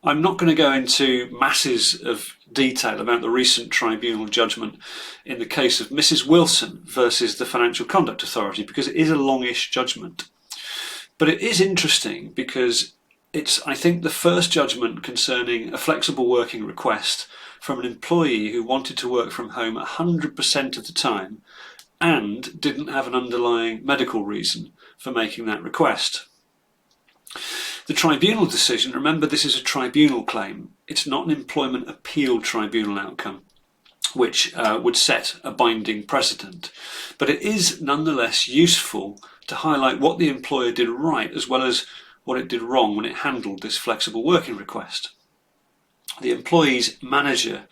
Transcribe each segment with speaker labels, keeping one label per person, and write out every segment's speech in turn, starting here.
Speaker 1: I'm not going to go into masses of detail about the recent tribunal judgment in the case of Mrs. Wilson versus the Financial Conduct Authority, because it is a longish judgment. But it is interesting because it's, I think, the first judgment concerning a flexible working request from an employee who wanted to work from home 100% of the time and didn't have an underlying medical reason for making that request. The tribunal decision, remember this is a tribunal claim, it's not an employment appeal tribunal outcome, which would set a binding precedent. But it is nonetheless useful to highlight what the employer did right as well as what it did wrong when it handled this flexible working request. The employee's manager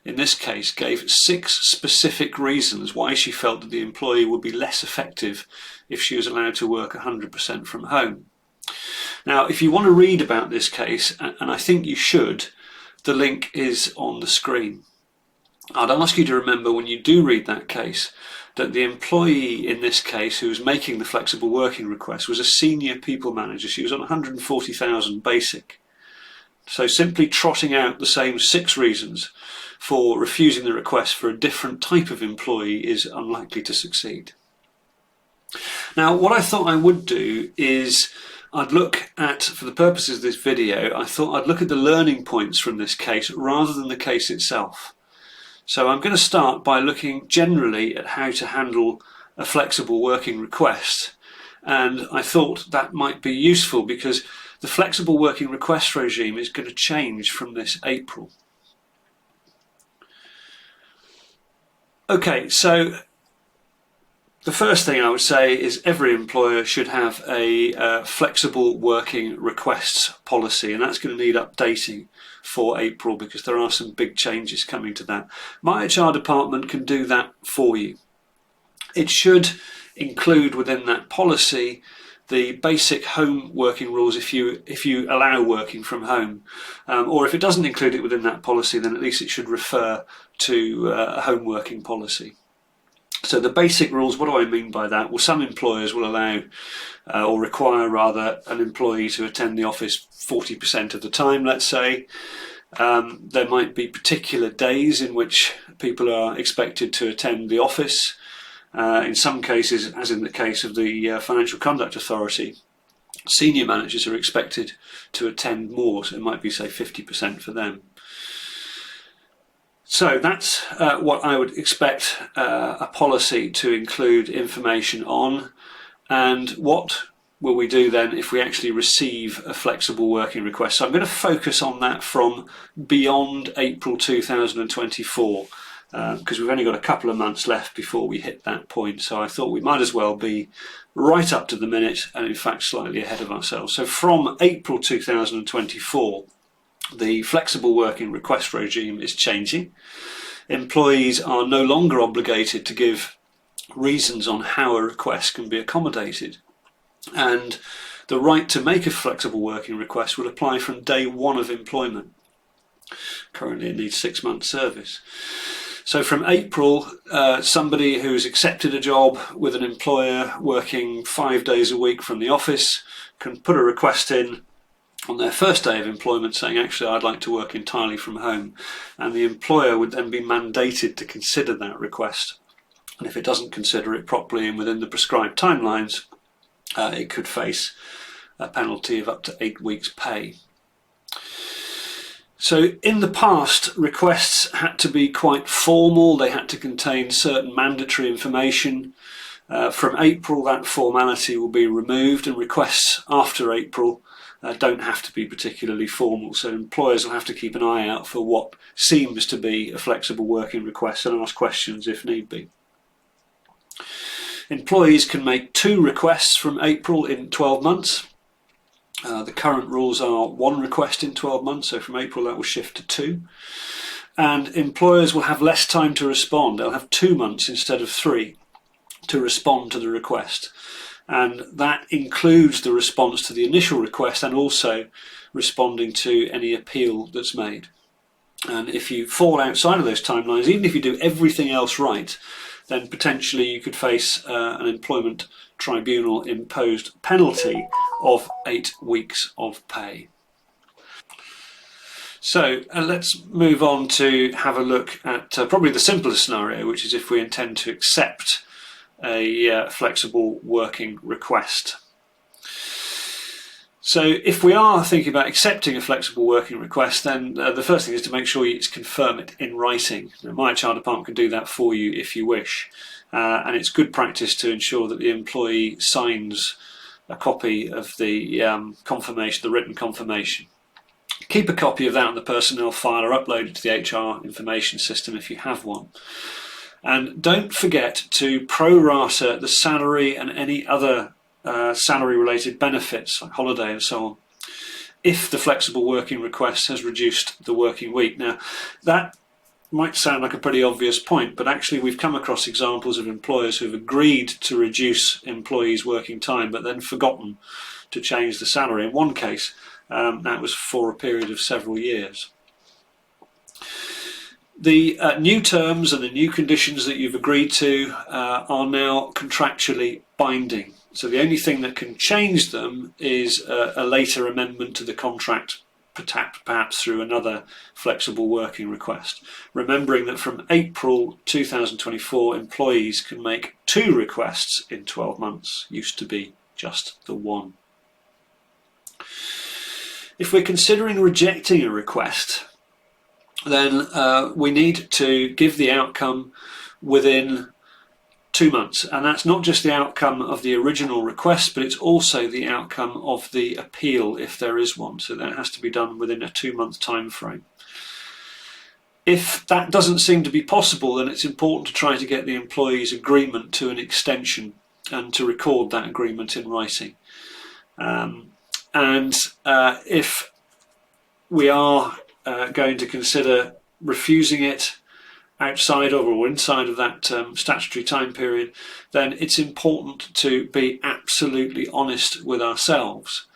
Speaker 1: in this case gave 6 specific reasons why she felt that the employee would be less effective if she was allowed to work 100% from home. Now, if you want to read about this case, and I think you should, the link is on the screen. I'd ask you to remember when you do read that case that the employee in this case who was making the flexible working request was a senior people manager. She was on 140,000 basic. So simply trotting out the same 6 reasons for refusing the request for a different type of employee is unlikely to succeed. Now, what I thought I would do is I'd look at, for the purposes of this video, I thought I'd look at the learning points from this case rather than the case itself. So I'm going to start by looking generally at how to handle a flexible working request, and I thought that might be useful because the flexible working request regime is going to change from this April. Okay, so the first thing I would say is every employer should have a flexible working requests policy, and that's going to need updating for April because there are some big changes coming to that. My HR department can do that for you. It should include within that policy the basic home working rules if you allow working from home, or if it doesn't include it within that policy, then at least it should refer to a home working policy. So the basic rules, what do I mean by that? Well, some employers will allow or require rather an employee to attend the office 40% of the time, let's say. There might be particular days in which people are expected to attend the office. In some cases, as in the case of the Financial Conduct Authority, senior managers are expected to attend more, so it might be, say, 50% for them. So that's what I would expect a policy to include information on. And what will we do then if we actually receive a flexible working request? So I'm going to focus on that from beyond April 2024 because we've only got a couple of months left before we hit that point. So I thought we might as well be right up to the minute and in fact slightly ahead of ourselves. So from April 2024, the flexible working request regime is changing. Employees are no longer obligated to give reasons on how a request can be accommodated, and the right to make a flexible working request will apply from day 1 of employment. Currently it needs 6 months service. So from April, somebody who's accepted a job with an employer working 5 days a week from the office can put a request in on their first day of employment saying, actually, I'd like to work entirely from home. And the employer would then be mandated to consider that request. And if it doesn't consider it properly and within the prescribed timelines, it could face a penalty of up to 8 weeks' pay. So in the past, requests had to be quite formal. They had to contain certain mandatory information. From April, that formality will be removed, and requests after April don't have to be particularly formal, so employers will have to keep an eye out for what seems to be a flexible working request and ask questions if need be. Employees can make 2 requests from April in 12 months. The current rules are 1 request in 12 months, so from April that will shift to 2. And employers will have less time to respond. They'll have 2 months instead of 3 to respond to the request. And that includes the response to the initial request and also responding to any appeal that's made. And if you fall outside of those timelines, even if you do everything else right, then potentially you could face an employment tribunal imposed penalty of 8 weeks of pay. So let's move on to have a look at probably the simplest scenario, which is if we intend to accept a flexible working request. So if we are thinking about accepting a flexible working request, then the first thing is to make sure you confirm it in writing. Now, my HR department can do that for you if you wish, and it's good practice to ensure that the employee signs a copy of the confirmation, the written confirmation. Keep a copy of that on the personnel file or upload it to the HR information system if you have one. And don't forget to pro-rata the salary and any other salary related benefits like holiday and so on if the flexible working request has reduced the working week. Now that might sound like a pretty obvious point, but actually we've come across examples of employers who have agreed to reduce employees' working time but then forgotten to change the salary. In one case that was for a period of several years. The new terms and the new conditions that you've agreed to are now contractually binding. So the only thing that can change them is a later amendment to the contract, perhaps through another flexible working request. Remembering that from April 2024, employees can make 2 requests in 12 months, used to be just the 1. If we're considering rejecting a request, then we need to give the outcome within 2 months, and that's not just the outcome of the original request, but it's also the outcome of the appeal if there is one. So that has to be done within a 2-month time frame. If that doesn't seem to be possible, then it's important to try to get the employee's agreement to an extension and to record that agreement in writing. If we are going to consider refusing it outside of or inside of that statutory time period, then it's important to be absolutely honest with ourselves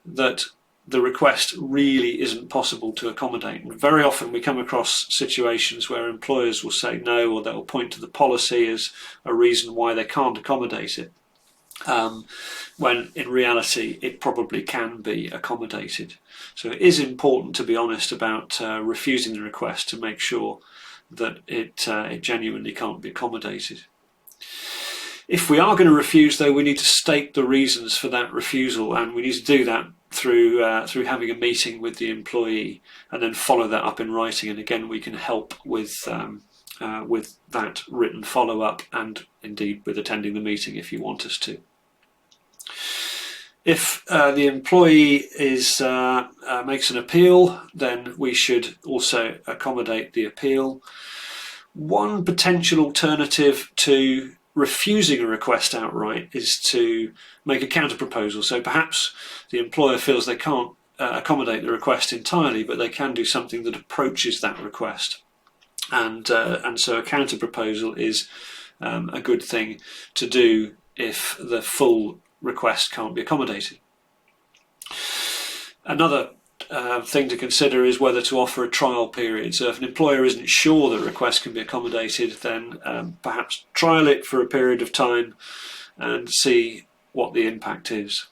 Speaker 1: that the request really isn't possible to accommodate. And very often we come across situations where employers will say no, or they'll point to the policy as a reason why they can't accommodate it, when in reality it probably can be accommodated. So it is important to be honest about refusing the request to make sure that it genuinely can't be accommodated. If we are going to refuse, though, we need to state the reasons for that refusal, and we need to do that through having a meeting with the employee and then follow that up in writing. And again, we can help with that written follow-up and indeed with attending the meeting if you want us to. If the employee makes an appeal, then we should also accommodate the appeal. One potential alternative to refusing a request outright is to make a counter-proposal. So perhaps the employer feels they can't accommodate the request entirely, but they can do something that approaches that request. And so a counter-proposal is a good thing to do if the full request can't be accommodated. Another thing to consider is whether to offer a trial period. So if an employer isn't sure that a request can be accommodated, then perhaps trial it for a period of time and see what the impact is.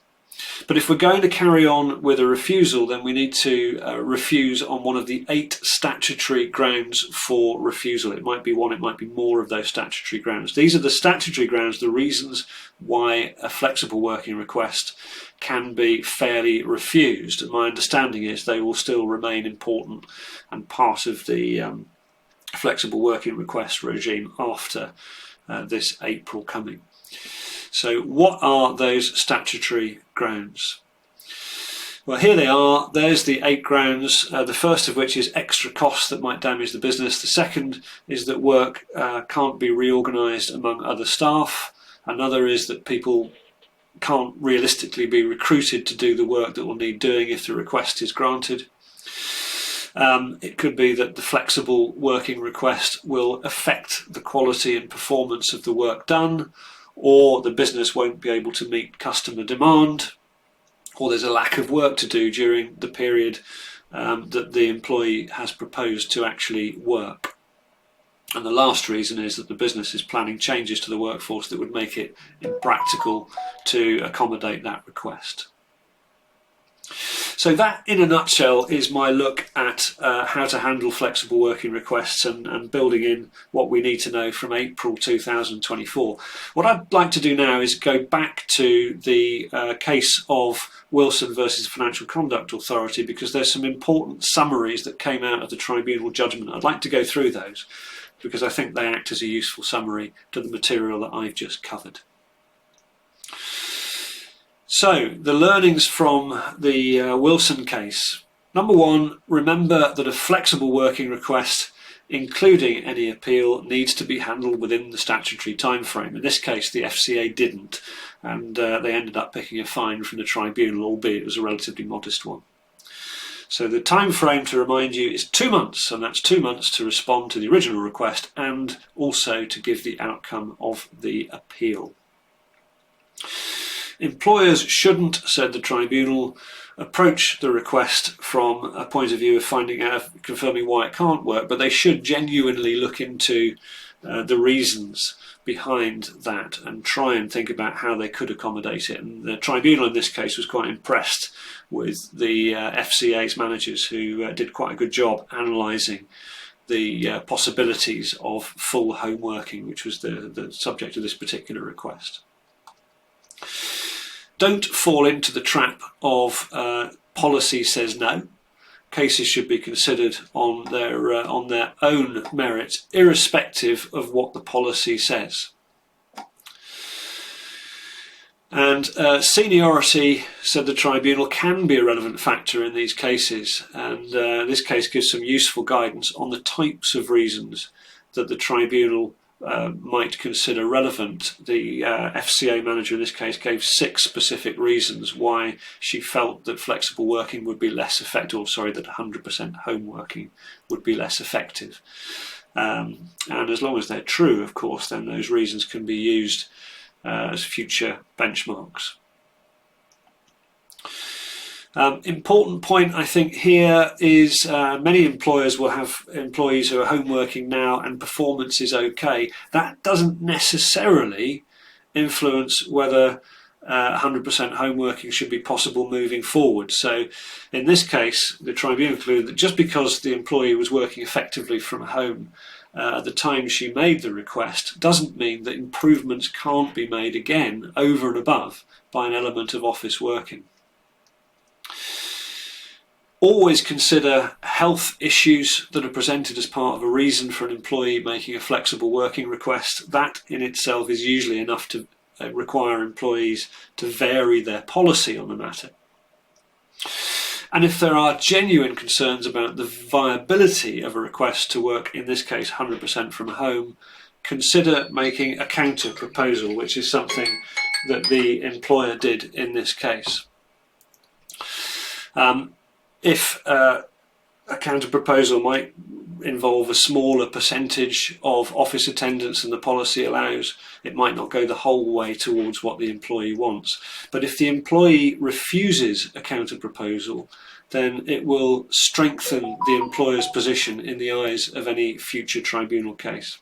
Speaker 1: But if we're going to carry on with a refusal, then we need to refuse on one of the 8 statutory grounds for refusal. It might be one, it might be more of those statutory grounds. These are the statutory grounds, the reasons why a flexible working request can be fairly refused. And my understanding is they will still remain important and part of the flexible working request regime after this April coming. So what are those statutory grounds? Well, here they are. There's the 8 grounds, the first of which is extra costs that might damage the business. The second is that work can't be reorganised among other staff. Another is that people can't realistically be recruited to do the work that will need doing if the request is granted. It could be that the flexible working request will affect the quality and performance of the work done, or the business won't be able to meet customer demand, or there's a lack of work to do during the period that the employee has proposed to actually work. And the last reason is that the business is planning changes to the workforce that would make it impractical to accommodate that request. So that, in a nutshell, is my look at how to handle flexible working requests and building in what we need to know from April 2024. What I'd like to do now is go back to the case of Wilson versus Financial Conduct Authority, because there's some important summaries that came out of the tribunal judgment. I'd like to go through those because I think they act as a useful summary to the material that I've just covered. So, the learnings from the Wilson case. Number one, remember that a flexible working request, including any appeal, needs to be handled within the statutory time frame. In this case, the FCA didn't, and they ended up picking a fine from the tribunal, albeit it was a relatively modest one. So the time frame, to remind you, is 2 months, and that's 2 months to respond to the original request and also to give the outcome of the appeal. Employers shouldn't, said the tribunal, approach the request from a point of view of finding out, confirming why it can't work, but they should genuinely look into the reasons behind that and try and think about how they could accommodate it. And the tribunal in this case was quite impressed with the FCA's managers, who did quite a good job analysing the possibilities of full home working, which was the subject of this particular request. Don't fall into the trap of policy says no. Cases should be considered on their own merit, irrespective of what the policy says. And seniority, said the tribunal, can be a relevant factor in these cases, and this case gives some useful guidance on the types of reasons that the tribunal might consider relevant. The FCA manager in this case gave 6 specific reasons why she felt that flexible working would be less effective, or sorry, that 100% home working would be less effective. And as long as they're true, of course, then those reasons can be used as future benchmarks. Important point, I think, here is many employers will have employees who are home working now and performance is okay. That doesn't necessarily influence whether 100% home working should be possible moving forward. So in this case, the tribunal concluded that just because the employee was working effectively from home at the time she made the request doesn't mean that improvements can't be made again over and above by an element of office working. Always consider health issues that are presented as part of a reason for an employee making a flexible working request. That in itself is usually enough to require employees to vary their policy on the matter. And if there are genuine concerns about the viability of a request to work, in this case 100% from home, consider making a counter proposal, which is something that the employer did in this case. If a counter proposal might involve a smaller percentage of office attendance than the policy allows, it might not go the whole way towards what the employee wants. But if the employee refuses a counter proposal, then it will strengthen the employer's position in the eyes of any future tribunal case.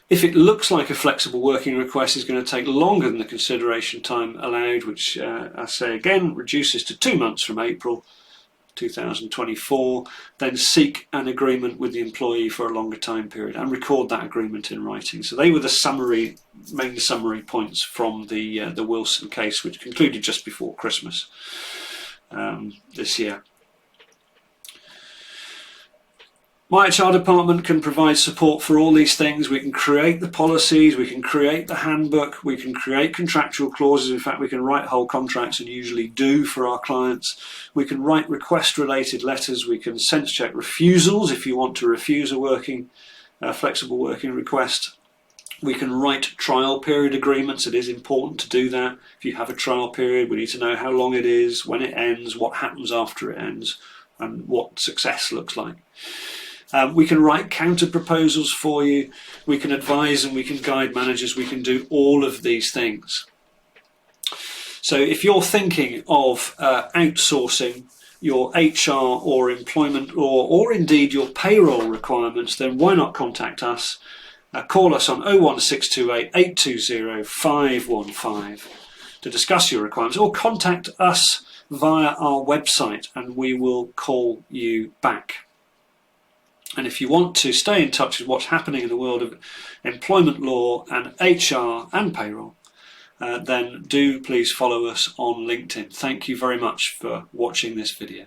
Speaker 1: If it looks like a flexible working request is going to take longer than the consideration time allowed, which I say again reduces to 2 months from April 2024, then seek an agreement with the employee for a longer time period and record that agreement in writing. So they were the main summary points from the Wilson case, which concluded just before Christmas this year. My HR department can provide support for all these things. We can create the policies, we can create the handbook, we can create contractual clauses. In fact, we can write whole contracts, and usually do, for our clients. We can write request-related letters. We can sense check refusals if you want to refuse a flexible working request. We can write trial period agreements. It is important to do that. If you have a trial period, we need to know how long it is, when it ends, what happens after it ends, and what success looks like. We can write counter proposals for you. We can advise and we can guide managers. We can do all of these things. So if you're thinking of outsourcing your HR or employment or indeed your payroll requirements, then why not contact us? Call us on 01628 820 515 to discuss your requirements, or contact us via our website and we will call you back. And if you want to stay in touch with what's happening in the world of employment law and HR and payroll, then do please follow us on LinkedIn. Thank you very much for watching this video.